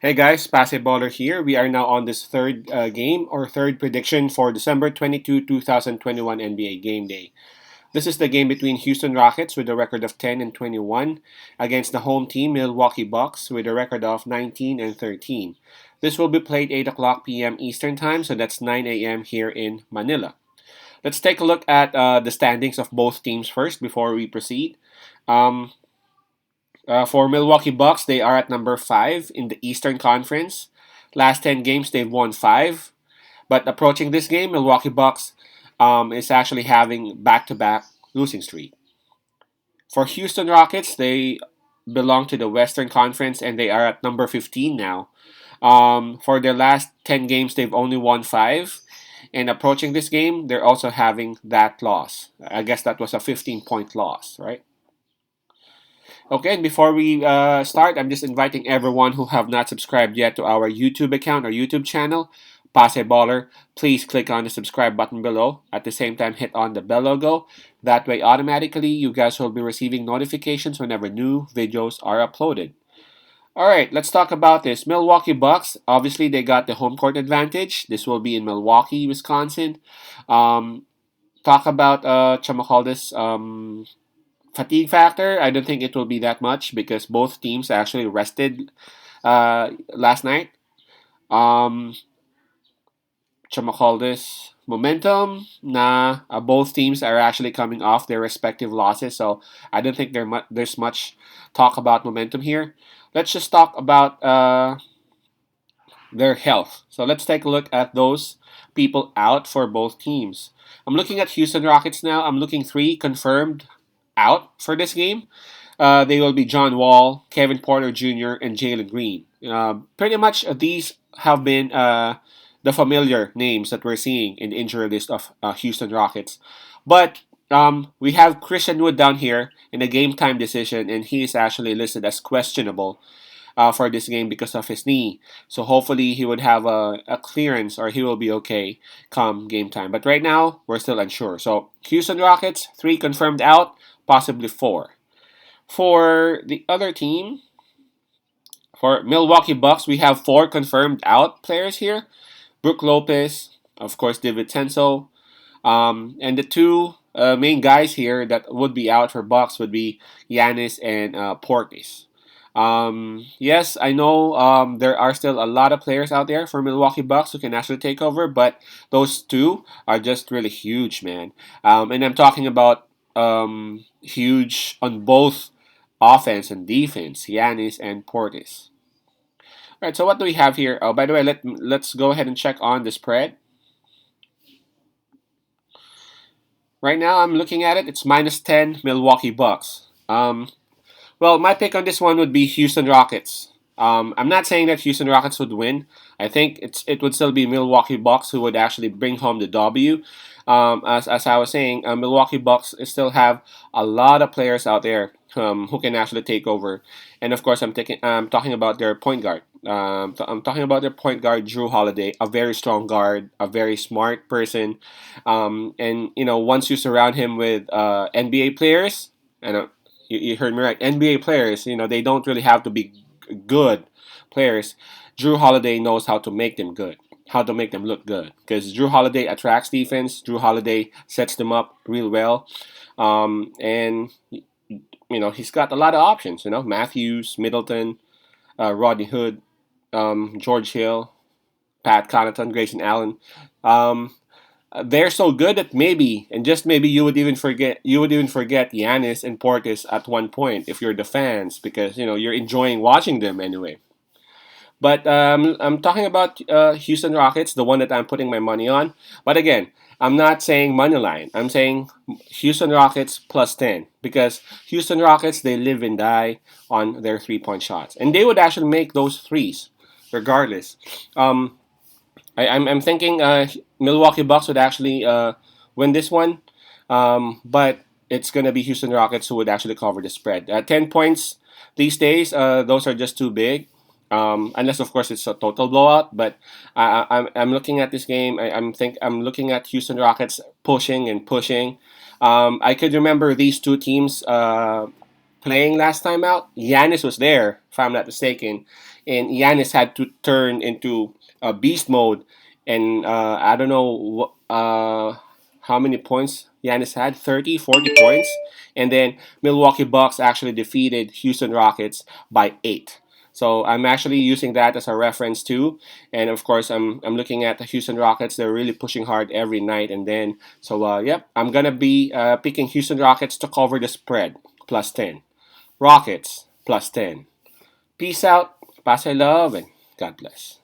Hey guys, Passive Baller here. We are now on this third game or third prediction for December 22, 2021 NBA Game Day. This is the game between Houston Rockets with a record of 10 and 21 against the home team Milwaukee Bucks with a record of 19 and 13. This will be played 8 o'clock p.m. Eastern Time, so that's 9 a.m. here in Manila. Let's take a look at the standings of both teams first before we proceed. Um, for Milwaukee Bucks, they are at number 5 in the Eastern Conference. Last 10 games, they've won 5. But approaching this game, Milwaukee Bucks is actually having back-to-back losing streak. For Houston Rockets, they belong to the Western Conference and they are at number 15 now. For their last 10 games, they've only won 5. And approaching this game, they're also having that loss. I guess that was a 15-point loss, right? Okay, and before we start, I'm just inviting everyone who have not subscribed yet to our YouTube account or YouTube channel, Pase Baller. Please click on the subscribe button below. At the same time, hit on the bell logo. That way, automatically, you guys will be receiving notifications whenever new videos are uploaded. All right, let's talk about this. Milwaukee Bucks, obviously, they got the home court advantage. This will be in Milwaukee, Wisconsin. Um, talk about, this, fatigue factor, I don't think it will be that much because both teams actually rested last night. Um, this momentum, nah. Both teams are actually coming off their respective losses, so I don't think there's much talk about momentum here. Let's just talk about their health. So let's take a look at those people out for both teams. I'm looking at Houston Rockets now. I'm looking 3 confirmed out for this game. They will be John Wall, Kevin Porter Jr., and Jalen Green. Pretty much these have been the familiar names that we're seeing in the injury list of Houston Rockets. But we have Christian Wood down here in a game time decision, and he is actually listed as questionable for this game because of his knee. So hopefully he would have a clearance or he will be okay come game time. But right now, we're still unsure. So Houston Rockets, 3 confirmed out, possibly 4. For the other team, for Milwaukee Bucks, we have 4 confirmed out players here. Brook Lopez, of course, DiVincenzo, and the 2 main guys here that would be out for Bucks would be Giannis and Portis. Yes, I know there are still a lot of players out there for Milwaukee Bucks who can actually take over, but those 2 are just really huge, man. And I'm talking about huge on both offense and defense, Giannis and Portis. All right, so what do we have here? Oh, by the way, let's go ahead and check on the spread. Right now, I'm looking at it. It's -10 Milwaukee Bucks. Well, my pick on this one would be Houston Rockets. I'm not saying that Houston Rockets would win. I think it would still be Milwaukee Bucks who would actually bring home the W. As I was saying, Milwaukee Bucks still have a lot of players out there who can actually take over. And of course, I'm talking about their point guard. I'm talking about their point guard, Drew Holiday, a very strong guard, a very smart person. And once you surround him with NBA players, and you heard me right, NBA players, they don't really have to be good players. Drew Holiday knows how to make them good, how to make them look good. Because Drew Holiday attracts defense. Drew Holiday sets them up real well. And he's got a lot of options. Matthews, Middleton, Rodney Hood, George Hill, Pat Connaughton, Grayson Allen. They're so good that maybe, and just maybe, you would even forget Giannis and Portis at one point if you're the fans because you're enjoying watching them anyway. But I'm talking about Houston Rockets, the one that I'm putting my money on. But again, I'm not saying money line. I'm saying Houston Rockets +10 because Houston Rockets, they live and die on their 3-point shots, and they would actually make those threes regardless. Um, I'm thinking Milwaukee Bucks would actually win this one, but it's gonna be Houston Rockets who would actually cover the spread. 10 points these days, those are just too big. Unless of course it's a total blowout, but I'm looking at this game. I'm looking at Houston Rockets pushing and pushing. I could remember these 2 teams playing last time out. Giannis was there, if I'm not mistaken, and Giannis had to turn into beast mode, and I don't know how many points Giannis had, 30, 40 points, and then Milwaukee Bucks actually defeated Houston Rockets by 8. So I'm actually using that as a reference too, and of course I'm looking at the Houston Rockets. They're really pushing hard every night, and then so yep, I'm gonna be picking Houston Rockets to cover the spread plus 10. Rockets plus 10. Peace out, pass I love, and God bless.